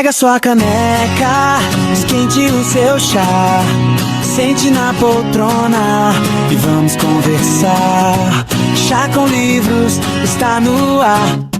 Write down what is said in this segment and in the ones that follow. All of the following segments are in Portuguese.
Pega sua caneca, esquente o seu chá, sente na poltrona e vamos conversar. Chá com Livros está no ar.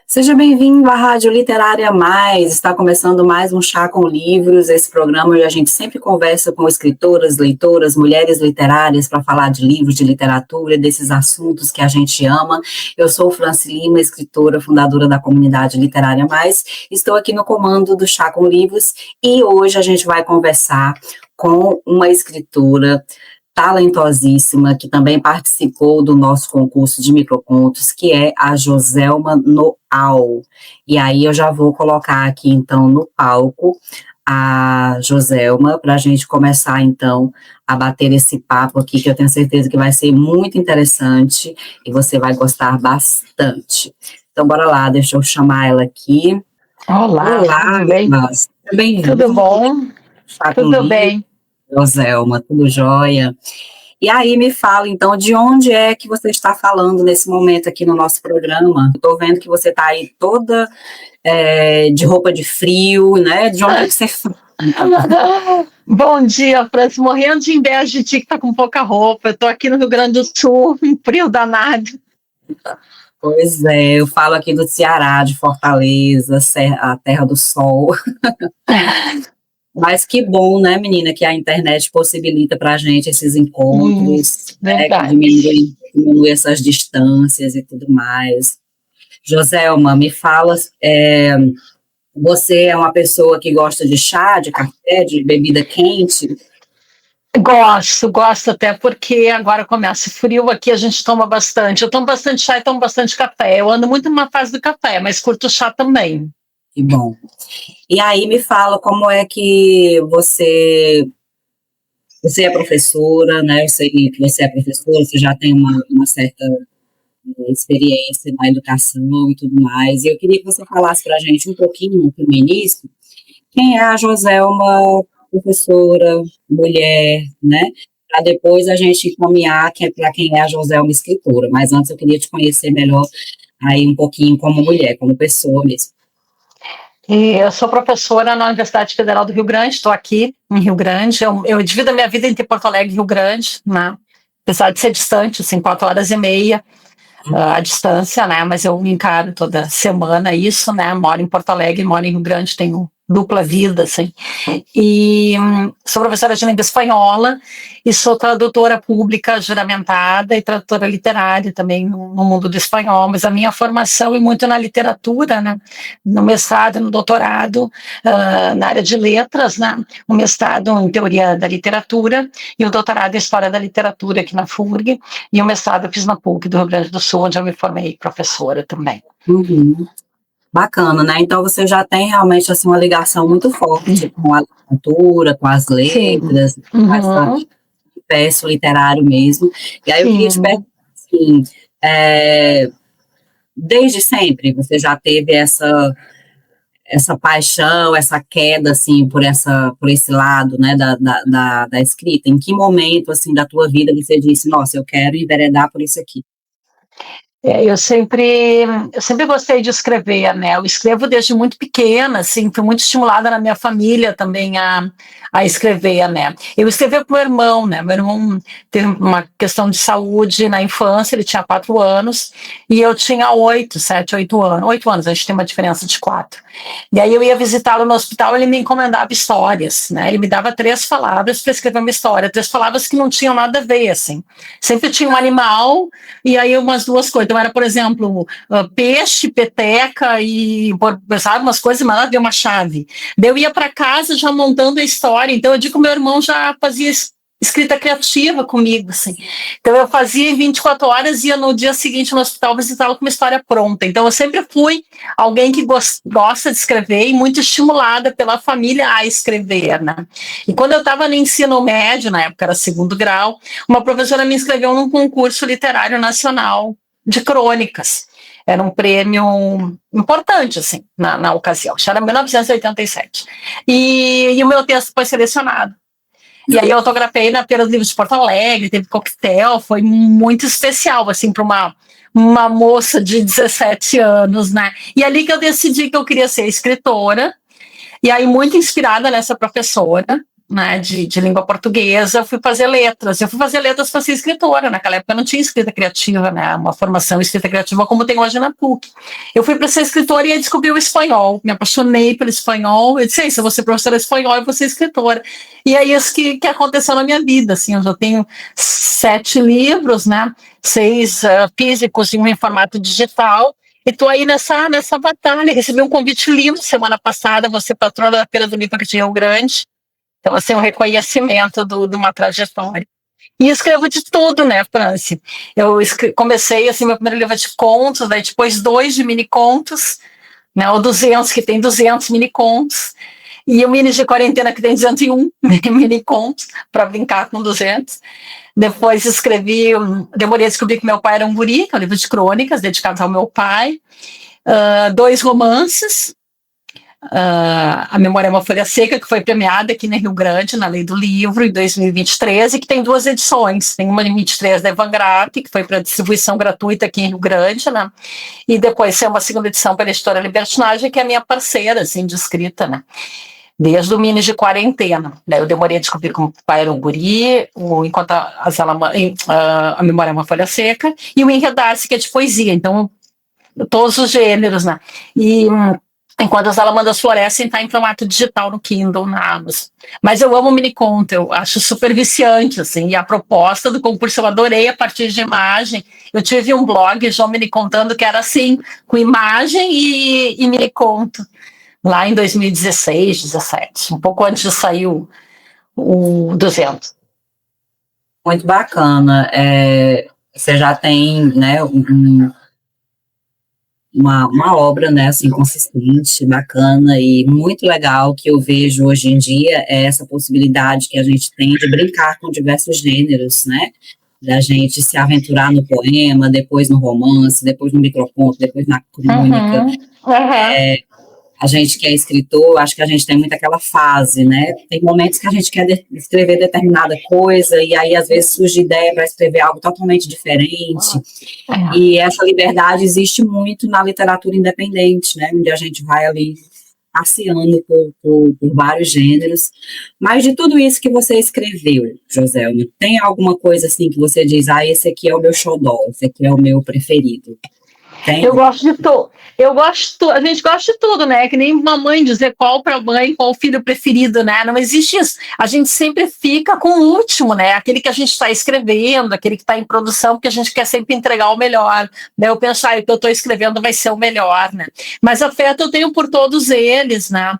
Seja bem-vindo à Rádio Literária Mais. Está começando mais um Chá com Livros, esse programa onde a gente sempre conversa com escritoras, leitoras, mulheres literárias para falar de livros, de literatura, desses assuntos que a gente ama. Eu sou Franci Lima, escritora, fundadora da comunidade Literária Mais. Estou aqui no comando do Chá com Livros e hoje a gente vai conversar com uma escritora talentosíssima, que também participou do nosso concurso de microcontos, que é a Joselma Noal. E aí eu já vou colocar aqui, então, no palco a Joselma, para a gente começar, então, a bater esse papo aqui, que eu tenho certeza que vai ser muito interessante e você vai gostar bastante. Então, bora lá, deixa eu chamar ela aqui. Olá, tudo bem? Bem-vinda. Tudo bom? Tudo bem. Joselma, tudo jóia? E aí, me fala, então, de onde é que você está falando nesse momento aqui no nosso programa? Estou vendo que você está aí toda de roupa de frio, né? De onde é que você fala? Bom dia, Franci, morrendo de inveja de ti que está com pouca roupa. Eu estou aqui no Rio Grande do Sul, um frio danado. Pois é, eu falo aqui do Ceará, de Fortaleza, a terra do sol. Mas que bom, né, menina, que a internet possibilita para a gente esses encontros, né, que diminui essas distâncias e tudo mais. Joselma, me fala, você é uma pessoa que gosta de chá, de café, de bebida quente? Gosto até porque agora começa o frio aqui, a gente toma bastante. Eu tomo bastante chá e tomo bastante café. Eu ando muito numa fase do café, mas curto chá também. Que bom. E aí me fala como é que você é professora, né? Eu sei que você é professora, você já tem uma certa experiência na educação e tudo mais. E eu queria que você falasse para a gente um pouquinho no início, quem é a Joselma, professora, mulher, né? Para depois a gente caminhar para quem é a Joselma escritora. Mas antes eu queria te conhecer melhor aí um pouquinho como mulher, como pessoa mesmo. Eu sou professora na Universidade Federal do Rio Grande, estou aqui em Rio Grande. Eu divido a minha vida entre Porto Alegre e Rio Grande, né? Apesar de ser distante, assim, 4h30 a distância, né? Mas eu encaro toda semana isso, né? Moro em Porto Alegre, moro em Rio Grande, tenho dupla vida, assim. E sou professora de língua espanhola e sou tradutora pública juramentada e tradutora literária também no mundo do espanhol, mas a minha formação é muito na literatura, né? No mestrado e no doutorado, na área de letras, né? O mestrado em teoria da literatura e o doutorado em história da literatura aqui na FURG, e o mestrado eu fiz na PUC do Rio Grande do Sul, onde eu me formei professora também. Uhum. Bacana, né? Então você já tem realmente assim uma ligação muito forte com a literatura, com as letras, com esse universo literário mesmo. E aí eu queria te perguntar assim, desde sempre você já teve essa paixão, essa queda assim por esse lado, né, da escrita? Em que momento assim da tua vida você disse, nossa, eu quero enveredar por isso aqui? Eu sempre gostei de escrever, né? Eu escrevo desde muito pequena, assim, fui muito estimulada na minha família também a escrever, né? Eu escrevi com o meu irmão, né? Meu irmão teve uma questão de saúde na infância, ele tinha 4 anos, e eu tinha 7, 8 anos. 8 anos, a gente tem uma diferença de 4. E aí eu ia visitá-lo no hospital, ele me encomendava histórias, né? Ele me dava 3 palavras para escrever uma história, 3 palavras que não tinham nada a ver, assim. Sempre tinha um animal, e aí umas 2 coisas. Então era, por exemplo, peixe, peteca e, sabe, umas coisas, mas lá deu uma chave. Daí eu ia para casa já montando a história, então eu digo que o meu irmão já fazia escrita criativa comigo, assim. Então eu fazia em 24 horas e ia no dia seguinte no hospital visitá-lo com uma história pronta. Então eu sempre fui alguém que gosta de escrever e muito estimulada pela família a escrever, né? E quando eu estava no ensino médio, na época era 2º grau, uma professora me inscreveu num concurso literário nacional de crônicas. Era um prêmio importante, assim, na ocasião. Isso era 1987. E o meu texto foi selecionado. E aí eu autografei na Feira dos Livros de Porto Alegre, teve coquetel, foi muito especial, assim, para uma moça de 17 anos, né? E ali que eu decidi que eu queria ser escritora, e aí muito inspirada nessa professora, né, de língua portuguesa, eu fui fazer letras. Eu fui fazer letras para ser escritora. Naquela época eu não tinha escrita criativa, né, uma formação em escrita criativa como tem hoje na PUC. Eu fui para ser escritora e aí descobri o espanhol. Me apaixonei pelo espanhol. Eu disse, se eu vou ser professora de espanhol, eu vou ser escritora. E é isso que aconteceu na minha vida. Assim, eu já tenho 7 livros, né, 6 físicos e um em formato digital. E estou aí nessa batalha. Recebi um convite lindo semana passada, você patrona da Feira do Livro aqui de Rio Grande. Então, assim, um reconhecimento de uma trajetória. E escrevo de tudo, né, Franci? Eu comecei, assim, meu primeiro livro é de contos, daí depois 2 de mini-contos, né, o 200, que tem 200 mini-contos, e o Mini de Quarentena, que tem 201 mini-contos, para brincar com 200. Depois demorei a descobrir que meu pai era um guri, que é um livro de crônicas, dedicado ao meu pai. 2 romances, A Memória é uma Folha Seca, que foi premiada aqui no Rio Grande, na Lei do Livro, em 2023, e que tem 2 edições. Tem uma em 23 da Evangrat, que foi para distribuição gratuita aqui em Rio Grande, né? E depois tem uma segunda edição pela editora Libertinagem, que é a minha parceira, assim, de escrita, né? Desde o Mini de Quarentena. Daí eu demorei a descobrir que o pai era um guri, enquanto a Memória é uma Folha Seca, e o Enredar-se, que é de poesia. Então, todos os gêneros, né? E enquanto as Alamandas Florescem está em formato digital no Kindle, na Amazon. Mas eu amo mini-conto, eu acho super viciante, assim, e a proposta do concurso eu adorei a partir de imagem. Eu tive um blog, João Mini Contando, que era assim, com imagem e mini-conto, lá em 2016, 17, um pouco antes de sair o 200. Muito bacana. Você já tem, né, uma obra, né, assim, consistente, bacana e muito legal que eu vejo hoje em dia é essa possibilidade que a gente tem de brincar com diversos gêneros, né, da gente se aventurar no poema, depois no romance, depois no microconto, depois na crônica. A gente que é escritor, acho que a gente tem muito aquela fase, né? Tem momentos que a gente quer escrever determinada coisa e aí às vezes surge ideia para escrever algo totalmente diferente. E essa liberdade existe muito na literatura independente, né? Onde a gente vai ali passeando por vários gêneros. Mas de tudo isso que você escreveu, Joselma, tem alguma coisa assim que você diz, esse aqui é o meu xodó, esse aqui é o meu preferido? Tem? Eu gosto de tudo. A gente gosta de tudo, né? Que nem uma mãe dizer qual para a mãe, qual o filho preferido, né? Não existe isso. A gente sempre fica com o último, né? Aquele que a gente está escrevendo, aquele que está em produção, porque a gente quer sempre entregar o melhor. Né? Eu penso, o que eu estou escrevendo vai ser o melhor, né? Mas afeto eu tenho por todos eles, né?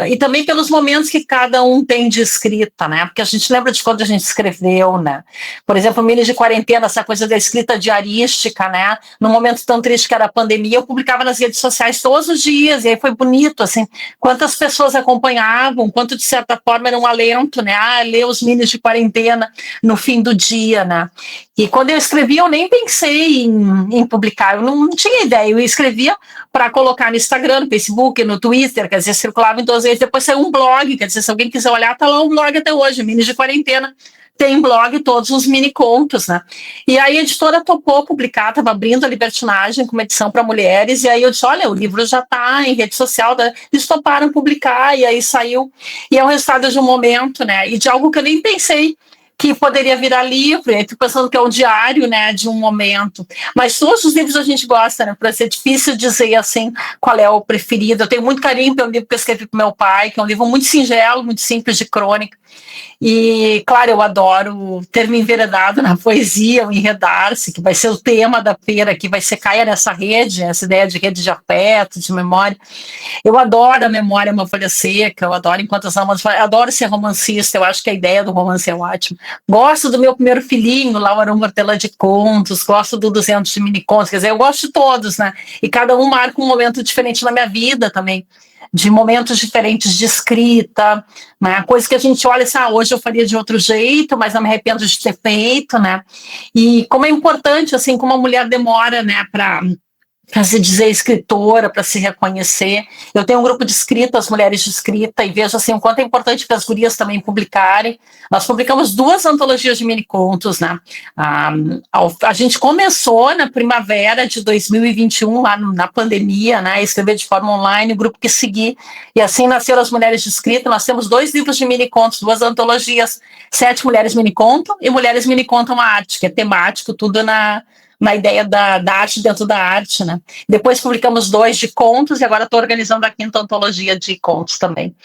E também pelos momentos que cada um tem de escrita, né? Porque a gente lembra de quando a gente escreveu, né? Por exemplo, o Mini de Quarentena, essa coisa da escrita diarística, né? No momento tão triste que era a pandemia, eu publicava nas redes sociais todos os dias, e aí foi bonito, assim, quantas pessoas acompanhavam, quanto de certa forma era um alento, né? Ler os Minis de Quarentena no fim do dia, né? E quando eu escrevi, eu nem pensei em publicar, eu não tinha ideia, eu escrevia para colocar no Instagram, no Facebook, no Twitter, quer dizer, circulava em todos eles, depois saiu um blog, quer dizer, se alguém quiser olhar, tá lá um blog até hoje, Minis de Quarentena, tem blog todos os mini contos, né? E aí a editora topou publicar, estava abrindo a Libertinagem com uma edição para mulheres, e aí eu disse, olha, o livro já está em rede social, eles toparam publicar, e aí saiu, e é o resultado de um momento, né? E de algo que eu nem pensei que poderia virar livro, eu tô pensando que é um diário, né, de um momento, mas todos os livros a gente gosta, né, para ser difícil dizer, assim, qual é o preferido. Eu tenho muito carinho pelo livro que eu escrevi com meu pai, que é um livro muito singelo, muito simples de crônica, e, claro, eu adoro ter me enveredado na poesia, o Enredar-se, que vai ser o tema da feira, que vai ser Caia nessa rede, essa ideia de rede de afeto, de memória. Eu adoro A Memória é uma Folha Seca, eu adoro Enquanto as Almas, eu adoro ser romancista, eu acho que a ideia do romance é ótima. Gosto do meu primeiro filhinho, lá o Arão Hortelã de Contos, gosto do 200 de mini-contos, quer dizer, eu gosto de todos, né? E cada um marca um momento diferente na minha vida também, de momentos diferentes de escrita, né? Coisa que a gente olha assim, hoje eu faria de outro jeito, mas não me arrependo de ter feito, né? E como é importante, assim, como a mulher demora, né, para para se dizer escritora, para se reconhecer. Eu tenho um grupo de escrita, as mulheres de escrita, e vejo assim o quanto é importante para as gurias também publicarem. Nós publicamos 2 antologias de mini-contos, né? A gente começou na primavera de 2021, lá na pandemia, né? Escrever de forma online, o grupo que segui, e assim nasceram as mulheres de escrita. Nós temos 2 livros de mini-contos, 2 antologias, 7 mulheres mini-contam e Mulheres Mini-contam a Arte, que é temático, tudo na ideia da arte dentro da arte, né? Depois publicamos 2 de contos e agora estou organizando a 5ª antologia de contos também.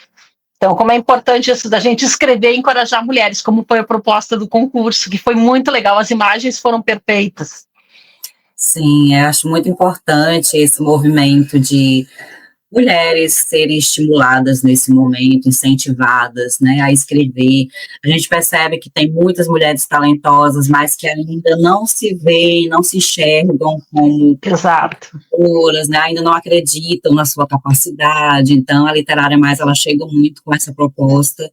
Então, como é importante isso da gente escrever e encorajar mulheres, como foi a proposta do concurso, que foi muito legal, as imagens foram perfeitas. Sim, eu acho muito importante esse movimento de mulheres serem estimuladas nesse momento, incentivadas, né, a escrever. A gente percebe que tem muitas mulheres talentosas, mas que ainda não se veem, não se enxergam como autoras, né, ainda não acreditam na sua capacidade. Então, a Literária Mais, ela chega muito com essa proposta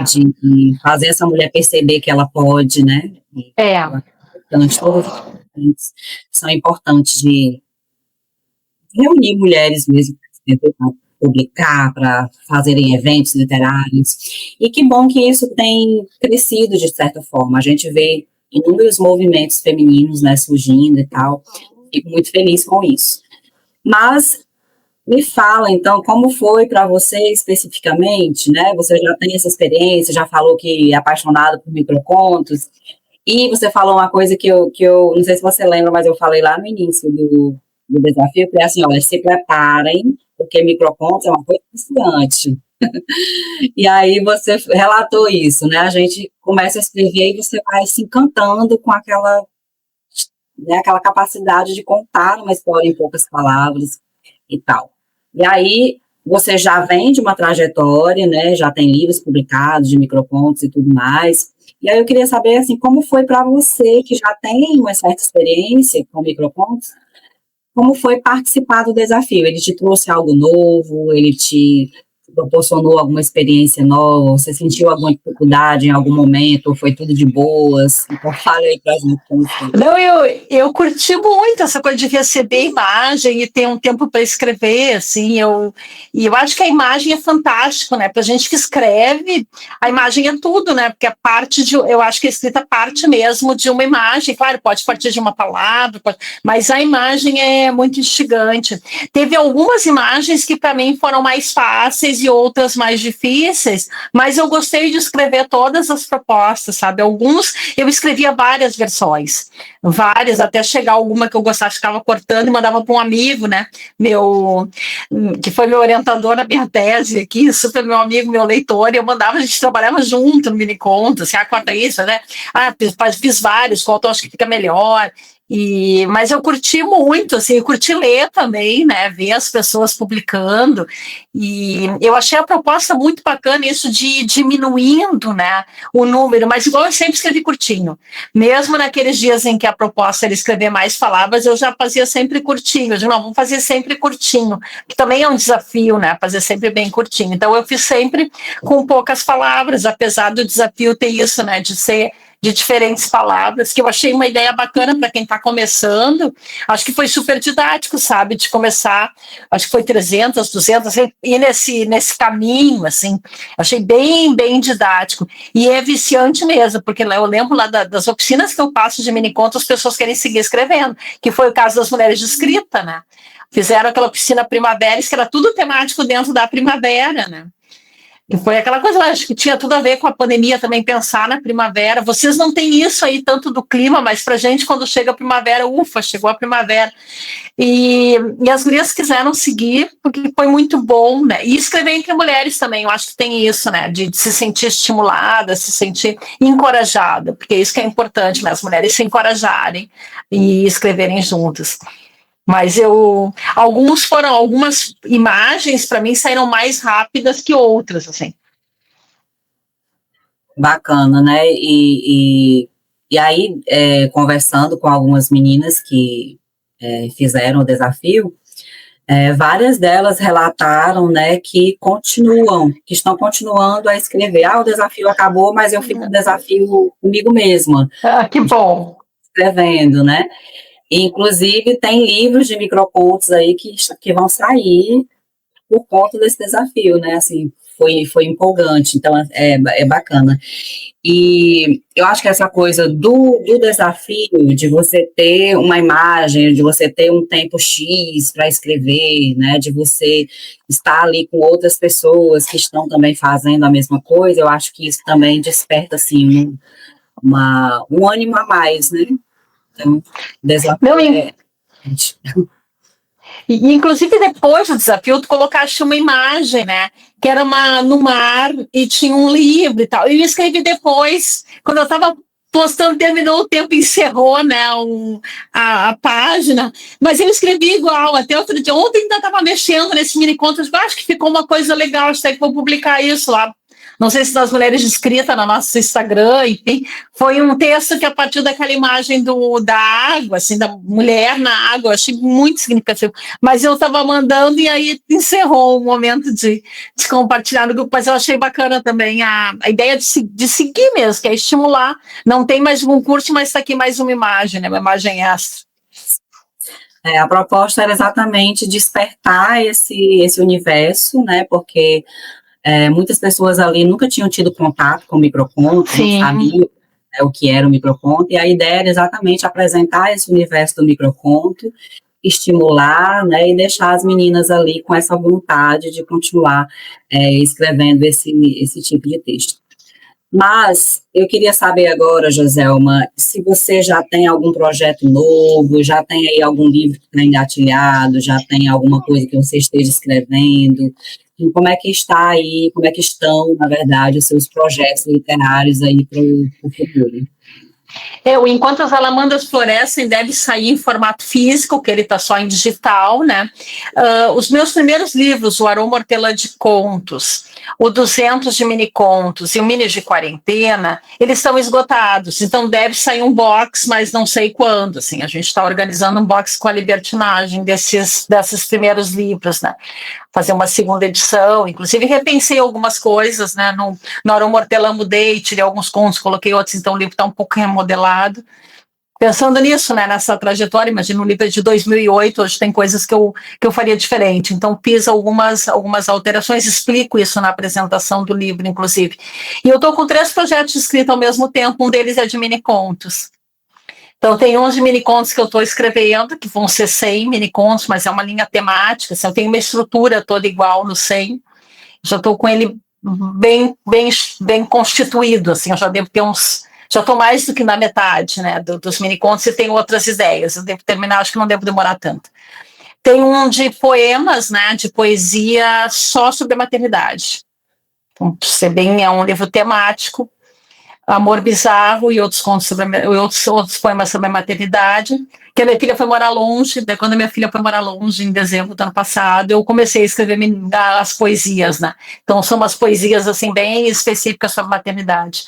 de fazer essa mulher perceber que ela pode, né. Todos os são importantes de reunir mulheres mesmo para publicar, para fazerem eventos literários, e que bom que isso tem crescido de certa forma. A gente vê inúmeros movimentos femininos, né, surgindo e tal, fico muito feliz com isso. Mas me fala, então, como foi para você especificamente, né? Você já tem essa experiência, já falou que é apaixonado por microcontos, e você falou uma coisa que eu não sei se você lembra, mas eu falei lá no início do desafio, que é assim, olha, se preparem, porque microcontos é uma coisa viciante. E aí você relatou isso, né? A gente começa a escrever e você vai se encantando com aquela, né, aquela capacidade de contar uma história em poucas palavras e tal. E aí você já vem de uma trajetória, né? Já tem livros publicados de microcontos e tudo mais. E aí eu queria saber, assim, como foi para você, que já tem uma certa experiência com microcontos, como foi participar do desafio? Ele te trouxe algo novo? Ele te proporcionou alguma experiência nova? Você sentiu alguma dificuldade em algum momento? Ou foi tudo de boas? Então, fala aí pra gente como foi. Não, eu curti muito essa coisa de receber imagem e ter um tempo para escrever, assim, e eu acho que a imagem é fantástico, né? Pra gente que escreve, a imagem é tudo, né? Porque eu acho que a escrita parte mesmo de uma imagem, claro, pode partir de uma palavra, mas a imagem é muito instigante. Teve algumas imagens que para mim foram mais fáceis e outras mais difíceis, mas eu gostei de escrever todas as propostas, sabe? Eu escrevia várias versões, várias, até chegar alguma que eu gostava, ficava cortando e mandava para um amigo, né? Que foi meu orientador na minha tese aqui, super meu amigo, meu leitor, e eu mandava, a gente trabalhava junto no mini-conto, assim, corta isso, né? Fiz vários, qual eu acho que fica melhor. Mas eu curti muito, assim, eu curti ler também, né, ver as pessoas publicando, e eu achei a proposta muito bacana, isso de ir diminuindo, né, o número, mas igual eu sempre escrevi curtinho, mesmo naqueles dias em que a proposta era escrever mais palavras, eu já fazia sempre curtinho, eu digo, não, vamos fazer sempre curtinho, que também é um desafio, né, fazer sempre bem curtinho, então eu fiz sempre com poucas palavras, apesar do desafio ter isso, né, de ser de diferentes palavras, que eu achei uma ideia bacana para quem está começando. Acho que foi super didático, sabe, de começar, acho que foi 300, 200, e nesse caminho, assim, achei bem, bem didático, e é viciante mesmo, porque eu lembro lá das oficinas que eu passo de mini-contos, as pessoas querem seguir escrevendo, que foi o caso das mulheres de escrita, né, fizeram aquela oficina primavera, que era tudo temático dentro da primavera, né. E foi aquela coisa, acho que tinha tudo a ver com a pandemia também, pensar na primavera. Vocês não têm isso aí tanto do clima, mas pra gente, quando chega a primavera, ufa, chegou a primavera. E as gurias quiseram seguir, porque foi muito bom, né? E escrever entre mulheres também, eu acho que tem isso, né? De se sentir estimulada, se sentir encorajada, porque isso que é importante, né? As mulheres se encorajarem e escreverem juntas. Mas algumas imagens para mim saíram mais rápidas que outras, assim. Bacana, né? E aí, conversando com algumas meninas que fizeram o desafio, várias delas relataram, né, que estão continuando a escrever. O desafio acabou, mas eu fico no desafio comigo mesma. Que bom! Escrevendo, né? Inclusive, tem livros de microcontos aí que vão sair por conta desse desafio, né? Assim, foi empolgante, então é bacana. E eu acho que essa coisa do desafio de você ter uma imagem, de você ter um tempo X para escrever, né? De você estar ali com outras pessoas que estão também fazendo a mesma coisa, eu acho que isso também desperta, assim, um ânimo a mais, né? Então, desafio Não, inclusive, depois do desafio, tu colocaste uma imagem, né? Que era no mar e tinha um livro e tal. E eu escrevi depois, quando eu estava postando, terminou o tempo, encerrou, né, a página, mas eu escrevi igual, até outro dia. Ontem ainda estava mexendo nesse mini conto, acho que ficou uma coisa legal, acho que vou publicar isso lá. Não sei se das mulheres de escrita no nosso Instagram, enfim, foi um texto que a partir daquela imagem da água, assim, da mulher na água, eu achei muito significativo. Mas eu estava mandando e aí encerrou o momento de compartilhar no grupo, mas eu achei bacana também a ideia de seguir mesmo, que é estimular. Não tem mais um curso, mas está aqui mais uma imagem, né, uma imagem extra. A proposta era exatamente despertar esse universo, né, porque muitas pessoas ali nunca tinham tido contato com o microconto, não sabiam o que era o microconto, e a ideia era exatamente apresentar esse universo do microconto, estimular, né, e deixar as meninas ali com essa vontade de continuar escrevendo esse tipo de texto. Mas eu queria saber agora, Joselma, se você já tem algum projeto novo, já tem aí algum livro que está engatilhado, já tem alguma coisa que você esteja escrevendo, e como é que está aí, como é que estão, na verdade, os seus projetos literários aí para o futuro? O Enquanto as Alamandas Florescem deve sair em formato físico, que ele está só em digital, né? Os meus primeiros livros, o Aroma Hortelã de Contos, o 200 de Mini Contos e o Mini de Quarentena, eles estão esgotados, então deve sair um box, mas não sei quando, assim, a gente está organizando um box com a libertinagem desses primeiros livros, né? Fazer uma segunda edição, inclusive repensei algumas coisas, né? No Aroma Hortelã mudei, tirei alguns contos, coloquei outros, então o livro está um pouco remodelado. Pensando nisso, né, nessa trajetória, imagina, um livro de 2008, hoje tem coisas que eu faria diferente, então fiz algumas alterações, explico isso na apresentação do livro, inclusive. E eu estou com 3 projetos escritos ao mesmo tempo, um deles é de mini contos. Então, tem 11 mini contos que eu estou escrevendo, que vão ser 100 mini contos, mas é uma linha temática, assim, eu tenho uma estrutura toda igual no 100, já estou com ele bem constituído, assim, eu já devo ter já estou mais do que na metade, né, dos mini contos e tenho outras ideias, eu devo terminar, acho que não devo demorar tanto. Tem um de poemas, né, de poesia só sobre a maternidade, então, é um livro temático, Amor Bizarro e outros contos outros poemas sobre a maternidade, que a minha filha foi morar longe, daí quando a minha filha foi morar longe, em dezembro do ano passado, eu comecei a escrever as poesias, né, então são umas poesias, assim, bem específicas sobre a maternidade,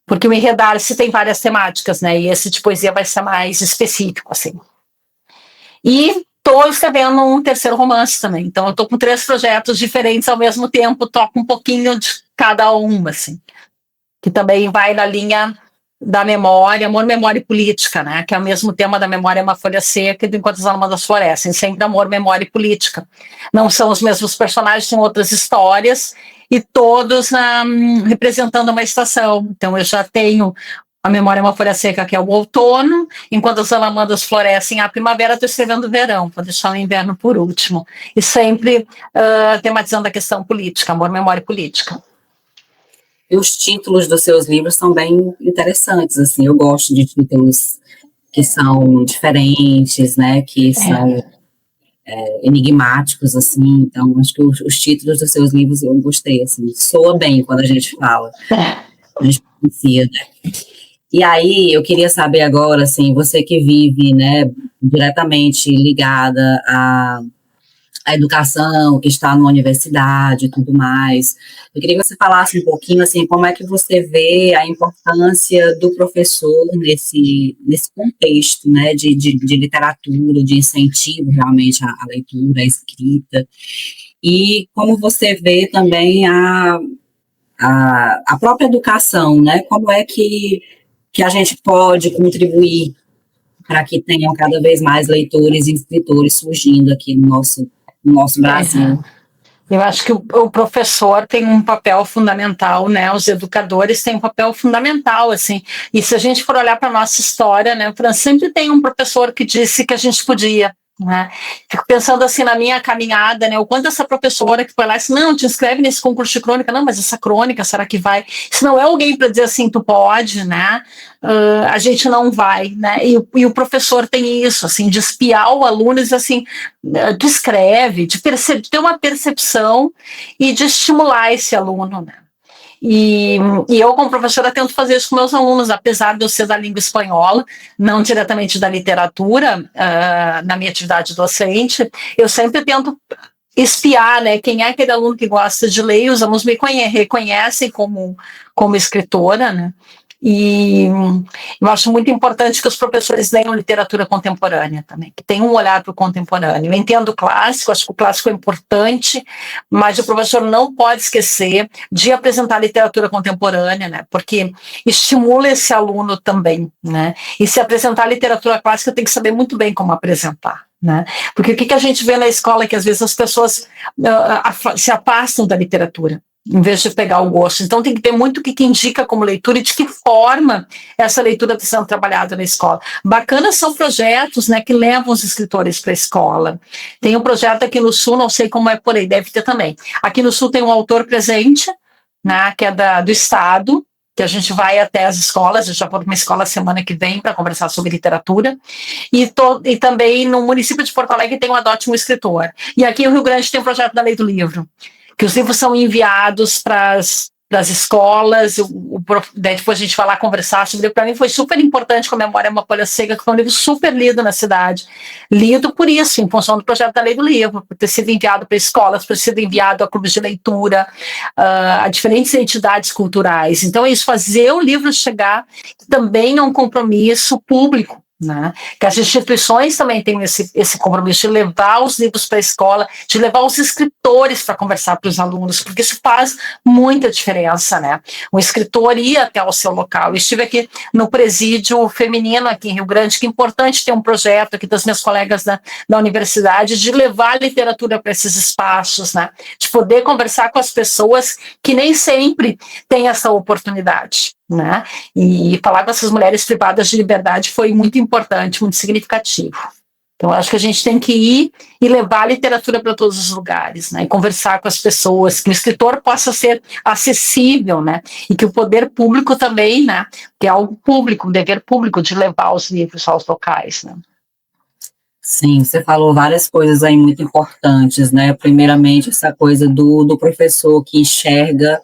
porque o Enredar-se tem várias temáticas, né, e esse de poesia vai ser mais específico, assim. E estou escrevendo um terceiro romance também, então eu estou com 3 projetos diferentes ao mesmo tempo, toco um pouquinho de cada um, assim, que também vai na linha da memória, amor, memória e política, né, que é o mesmo tema da Memória é uma Folha Seca e do Enquanto as Alamandas Florescem, sempre amor, memória e política. Não são os mesmos personagens, são outras histórias, e todos representando uma estação. Então, eu já tenho a Memória é uma Folha Seca, que é o outono, Enquanto as Alamandas Florescem, a primavera, estou escrevendo o verão, vou deixar o inverno por último. E sempre tematizando a questão política, amor, memória e política. E os títulos dos seus livros são bem interessantes, assim, eu gosto de títulos que são diferentes, né, que são enigmáticos, assim, então acho que os títulos dos seus livros eu gostei, assim, soa bem quando a gente fala, a gente pronuncia, né. E aí, eu queria saber agora, assim, você que vive, né, diretamente ligada à educação, que está numa universidade e tudo mais, eu queria que você falasse um pouquinho, assim, como é que você vê a importância do professor nesse contexto, né, de literatura, de incentivo realmente à leitura, à escrita, e como você vê também a própria educação, né, como é que a gente pode contribuir para que tenham cada vez mais leitores e escritores surgindo aqui no nosso Brasil. Eu acho que o professor tem um papel fundamental, né? Os educadores têm um papel fundamental, assim. E se a gente for olhar para a nossa história, né? Sempre tem um professor que disse que a gente podia, né? Fico pensando assim na minha caminhada, né? O quanto essa professora que foi lá e disse, não, te inscreve nesse concurso de crônica, não, mas essa crônica, será que vai? Se não é alguém para dizer assim, tu pode, né? A gente não vai, né? E o professor tem isso, assim, de espiar o aluno e dizer assim, tu escreve, de ter uma percepção e de estimular esse aluno, né? E eu, como professora, tento fazer isso com meus alunos, apesar de eu ser da língua espanhola, não diretamente da literatura, na minha atividade docente, eu sempre tento espiar, né, quem é aquele aluno que gosta de ler, e os alunos me reconhecem como escritora, né, e eu acho muito importante que os professores leiam literatura contemporânea também, que tenham um olhar para o contemporâneo. Eu entendo o clássico, acho que o clássico é importante, mas o professor não pode esquecer de apresentar literatura contemporânea, né, porque estimula esse aluno também, né, e se apresentar literatura clássica tem que saber muito bem como apresentar. Né? Porque o que a gente vê na escola é que às vezes as pessoas se afastam da literatura, em vez de pegar o gosto. Então tem que ter muito o que indica como leitura e de que forma essa leitura está sendo trabalhada na escola. Bacana são projetos, né, que levam os escritores para a escola. Tem um projeto aqui no Sul, não sei como é por aí, deve ter também. Aqui no Sul tem um autor presente, né, que é do Estado, que a gente vai até as escolas, eu já vou para uma escola semana que vem para conversar sobre literatura, e também no município de Porto Alegre tem o Adote um Escritor. E aqui no Rio Grande tem o projeto da Lei do Livro, que os livros são enviados para as escolas, daí depois a gente vai lá conversar sobre. Para mim foi super importante com a Memória é uma Folha Seca, que foi um livro super lido na cidade, lido por isso, em função do projeto da Lei do Livro, por ter sido enviado para escolas, por ter sido enviado a clubes de leitura, a diferentes entidades culturais. Então é isso, fazer o livro chegar, também é um compromisso público, né? Que as instituições também têm esse compromisso de levar os livros para a escola, de levar os escritores para conversar para os alunos, porque isso faz muita diferença, né? O escritor ir até o seu local. Eu estive aqui no presídio feminino aqui em Rio Grande, que é importante ter um projeto aqui das minhas colegas da universidade de levar a literatura para esses espaços, né? De poder conversar com as pessoas que nem sempre têm essa oportunidade, né? E falar com essas mulheres privadas de liberdade foi muito importante, muito significativo. Então, acho que a gente tem que ir e levar a literatura para todos os lugares, né? E conversar com as pessoas, que o escritor possa ser acessível, né? E que o poder público também, né? Que é algo público, um dever público de levar os livros aos locais, né? Sim, você falou várias coisas aí muito importantes, né? Primeiramente, essa coisa do professor que enxerga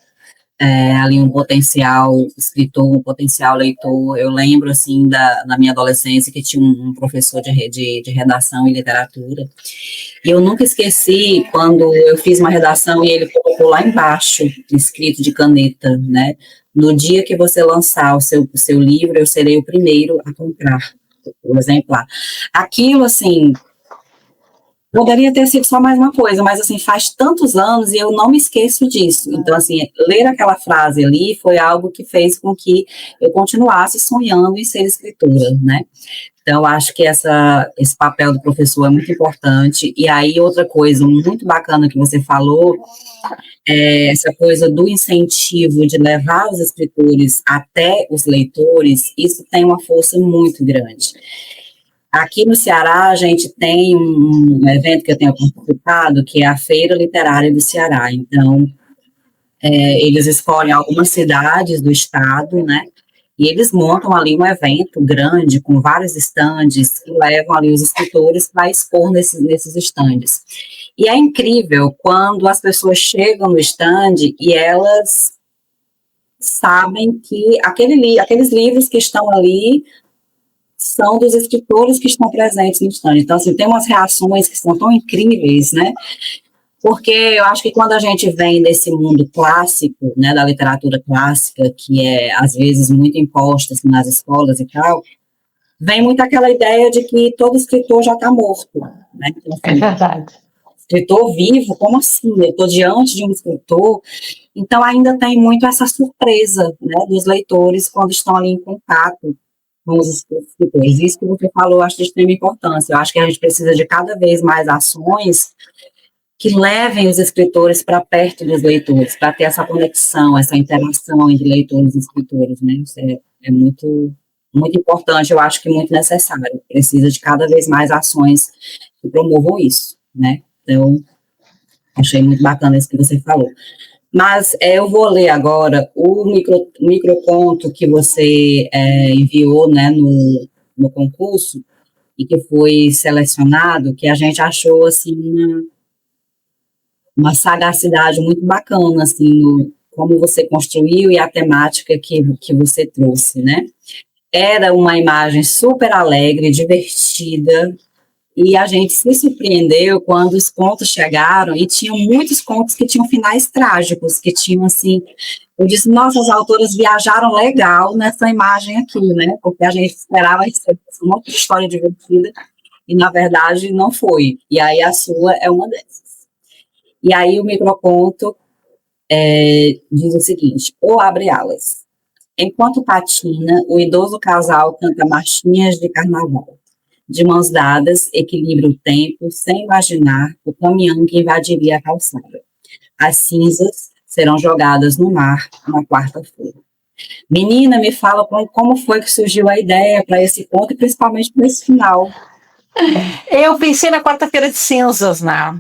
ali um potencial escritor, um potencial leitor. Eu lembro, assim, na minha adolescência, que tinha um professor de redação e literatura, e eu nunca esqueci quando eu fiz uma redação e ele colocou lá embaixo, escrito de caneta, né? No dia que você lançar o seu livro, eu serei o primeiro a comprar o exemplar. Aquilo, assim, poderia ter sido só mais uma coisa, mas, assim, faz tantos anos e eu não me esqueço disso. Então, assim, ler aquela frase ali foi algo que fez com que eu continuasse sonhando em ser escritora, né? Então, acho que esse papel do professor é muito importante. E aí, outra coisa muito bacana que você falou, essa coisa do incentivo de levar os escritores até os leitores, isso tem uma força muito grande. Aqui no Ceará, a gente tem um evento que eu tenho participado, que é a Feira Literária do Ceará. Então, eles escolhem algumas cidades do estado, né? E eles montam ali um evento grande, com vários estandes, e levam ali os escritores para expor nesses estandes. E é incrível quando as pessoas chegam no estande e elas sabem que aqueles livros que estão ali são dos escritores que estão presentes no stand. Então, assim, tem umas reações que são tão incríveis, né? Porque eu acho que quando a gente vem desse mundo clássico, né, da literatura clássica, que é, às vezes, muito imposta assim, nas escolas e tal, vem muito aquela ideia de que todo escritor já está morto, né? Então, assim, é verdade. Escritor vivo? Como assim? Eu estou diante de um escritor? Então, ainda tem muito essa surpresa, né, dos leitores quando estão ali em contato, com os escritores. Isso que você falou, eu acho de extrema importância. Eu acho que a gente precisa de cada vez mais ações que levem os escritores para perto dos leitores, para ter essa conexão, essa interação entre leitores e escritores, né? Isso é muito, muito importante, eu acho que muito necessário. Precisa de cada vez mais ações que promovam isso, né? Então, achei muito bacana isso que você falou. Mas eu vou ler agora o microconto que você enviou, né, no concurso, e que foi selecionado, que a gente achou, assim, uma sagacidade muito bacana, assim, como você construiu e a temática que você trouxe, né? Era uma imagem super alegre, divertida, e a gente se surpreendeu quando os contos chegaram, e tinham muitos contos que tinham finais trágicos, que tinham, assim, eu disse, nossa, as autoras viajaram legal nessa imagem aqui, né? Porque a gente esperava receber uma outra história divertida, e na verdade não foi. E aí a sua é uma dessas. E aí o microconto diz o seguinte, ou abre alas. Enquanto patina, o idoso casal canta marchinhas de carnaval. De mãos dadas, equilibra o tempo, sem imaginar o caminhão que invadiria a calçada. As cinzas serão jogadas no mar na quarta-feira. Menina, me fala como foi que surgiu a ideia para esse conto e principalmente para esse final. Eu pensei na quarta-feira de cinzas, né?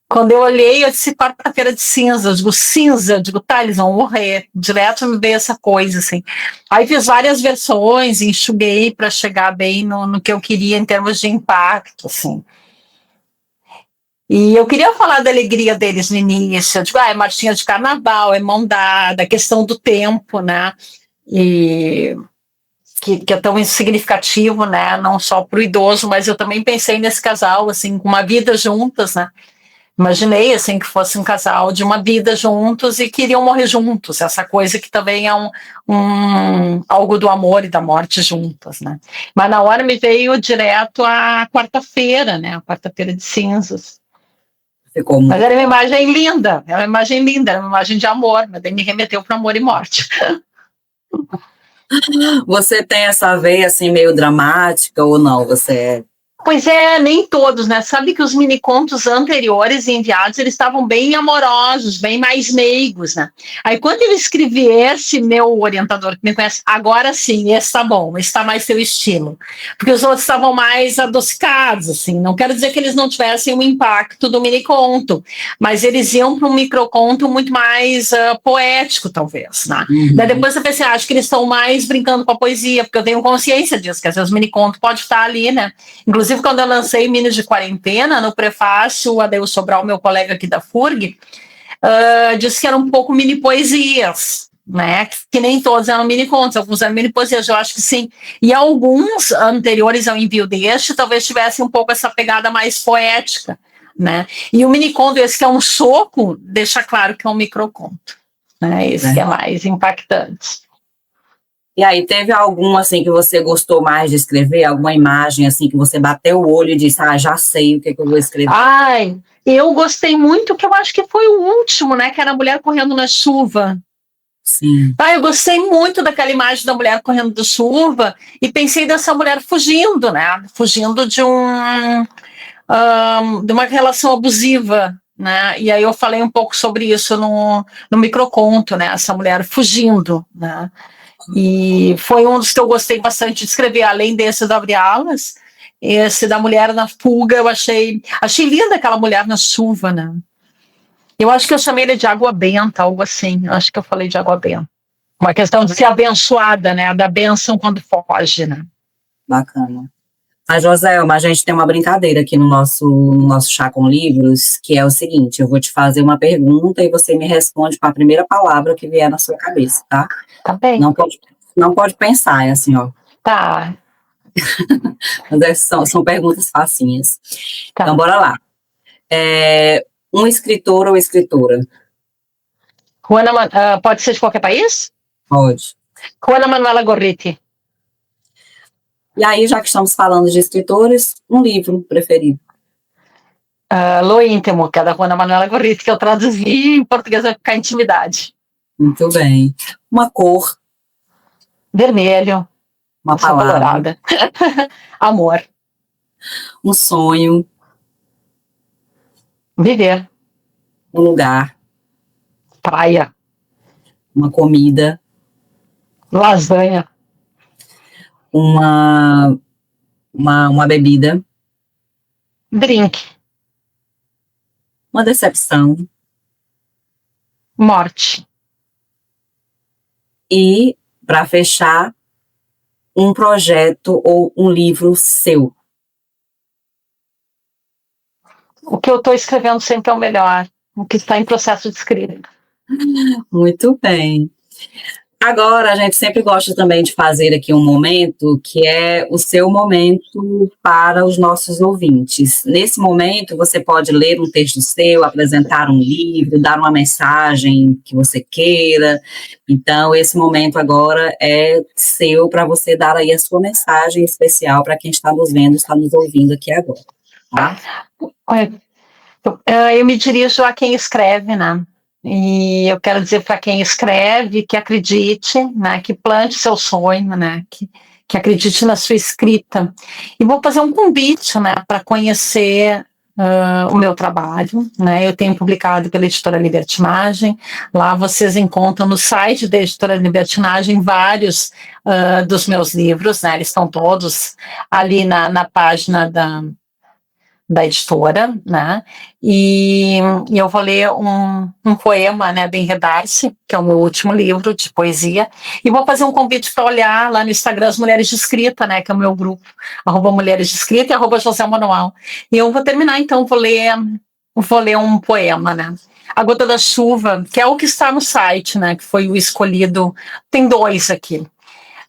Quando eu olhei, eu disse quarta-feira de cinzas, eu digo cinza, eu digo, tá, eles vão morrer. Direto me veio essa coisa, assim. Aí fiz várias versões, enxuguei para chegar bem no que eu queria em termos de impacto, assim. E eu queria falar da alegria deles no início, eu digo, é marchinha de carnaval, é mão dada, a questão do tempo, né? E que é tão significativo, né? Não só para o idoso, mas eu também pensei nesse casal, assim, com uma vida juntas, né? Imaginei, assim, que fosse um casal de uma vida juntos e queriam morrer juntos, essa coisa que também é algo do amor e da morte juntas, né? Mas na hora me veio direto a quarta-feira, né? A quarta-feira de cinzas. Ficou muito... Mas era uma imagem linda, era uma imagem de amor, mas daí me remeteu para amor e morte. Você tem essa veia, assim, meio dramática ou não? Você Pois é, nem todos, né? Sabe que os minicontos anteriores enviados, eles estavam bem amorosos, bem mais meigos, né? Aí quando eu escrevi esse, meu orientador que me conhece, agora sim, esse tá bom, esse tá mais seu estilo. Porque os outros estavam mais adocicados, assim. Não quero dizer que eles não tivessem o impacto do miniconto, mas eles iam para um microconto muito mais poético, talvez, né? Daí depois eu pensei, acho que eles estão mais brincando com a poesia, porque eu tenho consciência disso, que às vezes o miniconto pode estar ali, né? Inclusive, quando eu lancei Minas de Quarentena, no prefácio, o Adeus Sobral, meu colega aqui da FURG, disse que eram um pouco mini poesias, né? Que nem todos eram mini contos, alguns eram mini poesias, eu acho que sim. E alguns anteriores ao envio deste, talvez tivessem um pouco essa pegada mais poética, né? E o mini conto, esse que é um soco, deixa claro que é um microconto, né? Esse que é mais impactante. E aí, teve algum, assim, que você gostou mais de escrever? Alguma imagem, assim, que você bateu o olho e disse, já sei o que eu vou escrever? Ai, eu gostei muito, que eu acho que foi o último, né? Que era a mulher correndo na chuva. Sim. Eu gostei muito daquela imagem da mulher correndo na chuva e pensei dessa mulher fugindo, né? Fugindo de uma relação abusiva, né? E aí eu falei um pouco sobre isso no microconto, né? Essa mulher fugindo, né? E foi um dos que eu gostei bastante de escrever, além desse da Abre Alas, esse da mulher na fuga, eu achei linda aquela mulher na chuva, né? Eu acho que eu chamei ele de água benta, algo assim, eu acho que eu falei de água benta. Uma questão de ser abençoada, né? Da bênção quando foge, né? Bacana. A Joselma, a gente tem uma brincadeira aqui no nosso Chá com Livros, que é o seguinte, eu vou te fazer uma pergunta e você me responde com a primeira palavra que vier na sua cabeça, tá? Tá bem. Não pode pensar, é assim, ó. Tá. Mas são perguntas facinhas. Tá. Então, bora lá. Um escritor ou escritora? Pode ser de qualquer país? Pode. Juana Manuela Gorriti. E aí, já que estamos falando de escritores, um livro preferido? Lo Íntimo, que é da Juana Manuela Gorriti, que eu traduzi em português, vai ficar Intimidade. Muito bem. Uma cor? Vermelho. Uma Essa palavra. colorada. Amor. Um sonho. Viver. Um lugar. Praia. Uma comida. Lasanha. Uma bebida. Drink. Uma decepção. Morte. E, para fechar, um projeto ou um livro seu. O que eu estou escrevendo sempre é o melhor. O que está em processo de escrita. Muito bem. Agora, a gente sempre gosta também de fazer aqui um momento que é o seu momento para os nossos ouvintes. Nesse momento, você pode ler um texto seu, apresentar um livro, dar uma mensagem que você queira. Então, esse momento agora é seu para você dar aí a sua mensagem especial para quem está nos vendo, está nos ouvindo aqui agora. Tá? Eu me dirijo a quem escreve, né? E eu quero dizer para quem escreve que acredite, né? Que plante seu sonho, né? Que acredite na sua escrita. E vou fazer um convite, né? Para conhecer o meu trabalho, né? Eu tenho publicado pela Editora Libertinagem. Lá vocês encontram no site da Editora Libertinagem vários dos meus livros, né? Eles estão todos ali na página da editora, né? E eu vou ler um poema, né, de Enredar-se, que é o meu último livro de poesia, e vou fazer um convite para olhar lá no Instagram as Mulheres de Escrita, né, que é o meu grupo, @Mulheres de Escrita e @José Manuel. E eu vou terminar, então, vou ler um poema, né? A Gota da Chuva, que é o que está no site, né, que foi o escolhido, tem 2 aqui.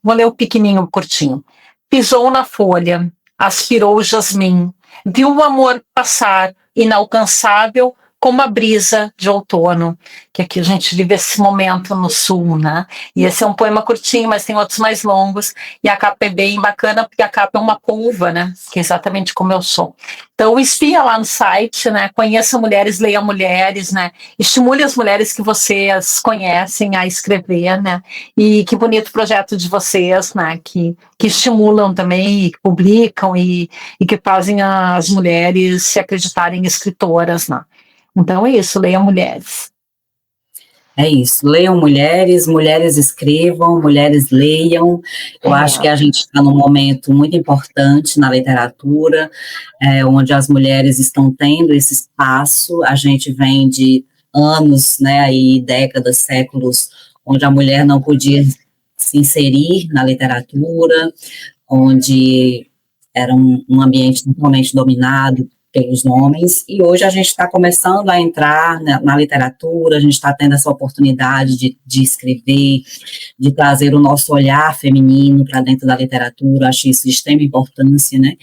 Vou ler o pequenininho, curtinho. Pisou na folha, aspirou o jasmim, viu o amor passar, inalcançável, como a brisa de outono, que aqui a gente vive esse momento no sul, né? E esse é um poema curtinho, mas tem outros mais longos, e a capa é bem bacana, porque a capa é uma polva, né? Que é exatamente como eu sou. Então, espia lá no site, né? Conheça mulheres, leia mulheres, né? Estimule as mulheres que vocês conhecem a escrever, né? E que bonito projeto de vocês, né? Que estimulam também, que publicam e que fazem as mulheres se acreditarem escritoras, né? Então é isso, leiam mulheres. É isso, leiam mulheres, mulheres escrevam, mulheres leiam. Eu acho que a gente está num momento muito importante na literatura, onde as mulheres estão tendo esse espaço. A gente vem de anos, né, aí décadas, séculos, onde a mulher não podia se inserir na literatura, onde era um ambiente totalmente dominado pelos homens, e hoje a gente está começando a entrar na literatura, a gente está tendo essa oportunidade de escrever, de trazer o nosso olhar feminino para dentro da literatura. Acho isso de extrema importância, né?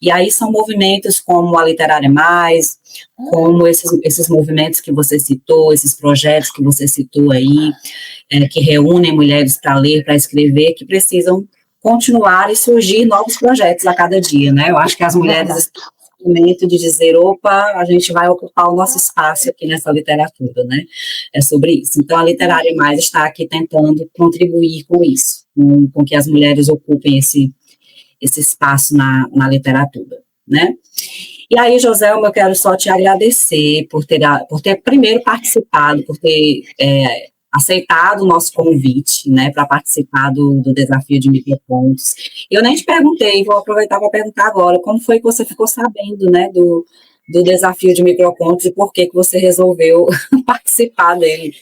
E aí são movimentos como a Literária Mais, como esses movimentos que você citou, esses projetos que você citou aí, que reúnem mulheres para ler, para escrever, que precisam continuar e surgir novos projetos a cada dia, né? Eu acho que as mulheres estão no momento de dizer, opa, a gente vai ocupar o nosso espaço aqui nessa literatura, né? É sobre isso. Então, a Literária Mais está aqui tentando contribuir com isso, com que as mulheres ocupem esse espaço na literatura, né? E aí, Joselma, eu quero só te agradecer por ter primeiro participado, por ter aceitado o nosso convite, né, para participar do desafio de micropontos. Eu nem te perguntei, vou aproveitar para perguntar agora, como foi que você ficou sabendo, né, do desafio de micropontos e por que você resolveu participar dele?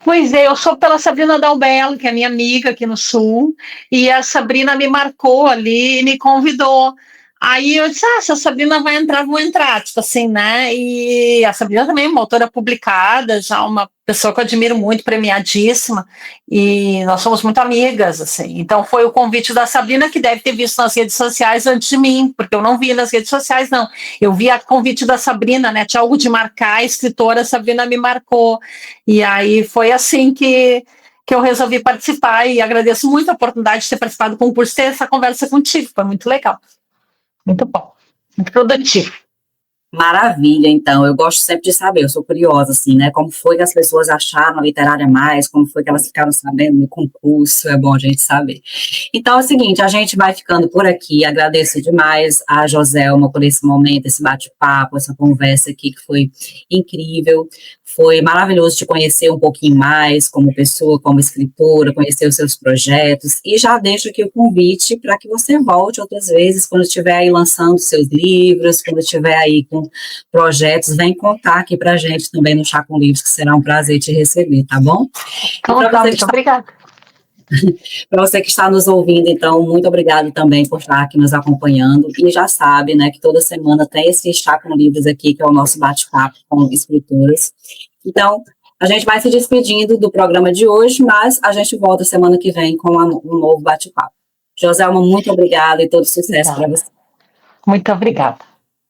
Pois é, eu sou pela Sabrina Dalbello, que é minha amiga aqui no Sul, e a Sabrina me marcou ali e me convidou. Aí eu disse, se a Sabrina vai entrar, vou entrar, tipo assim, né? E a Sabrina também é uma autora publicada, já uma pessoa que eu admiro muito, premiadíssima, e nós somos muito amigas, assim. Então foi o convite da Sabrina, que deve ter visto nas redes sociais antes de mim, porque eu não vi nas redes sociais, não. Eu vi a convite da Sabrina, né? Tinha algo de marcar, a escritora, a Sabrina me marcou. E aí foi assim que eu resolvi participar, e agradeço muito a oportunidade de ter participado do concurso, ter essa conversa contigo, foi muito legal. Muito bom, muito produtivo. Maravilha, então, eu gosto sempre de saber, eu sou curiosa, assim, né, como foi que as pessoas acharam a Literária Mais, como foi que elas ficaram sabendo no concurso, é bom a gente saber. Então é o seguinte, a gente vai ficando por aqui, agradeço demais a Joselma por esse momento, esse bate-papo, essa conversa aqui que foi incrível, foi maravilhoso te conhecer um pouquinho mais como pessoa, como escritora, conhecer os seus projetos, e já deixo aqui o convite para que você volte outras vezes, quando estiver aí lançando seus livros, quando estiver aí com projetos, vem contar aqui pra gente também no Chá com Livros, que será um prazer te receber, tá bom? Então, tá, muito obrigada. Para você que está nos ouvindo, então, muito obrigado também por estar aqui nos acompanhando, e já sabe, né, que toda semana tem esse Chá com Livros aqui, que é o nosso bate-papo com escritoras. Então, a gente vai se despedindo do programa de hoje, mas a gente volta semana que vem com um novo bate-papo. Joselma, muito obrigada e todo sucesso para você. Muito obrigada.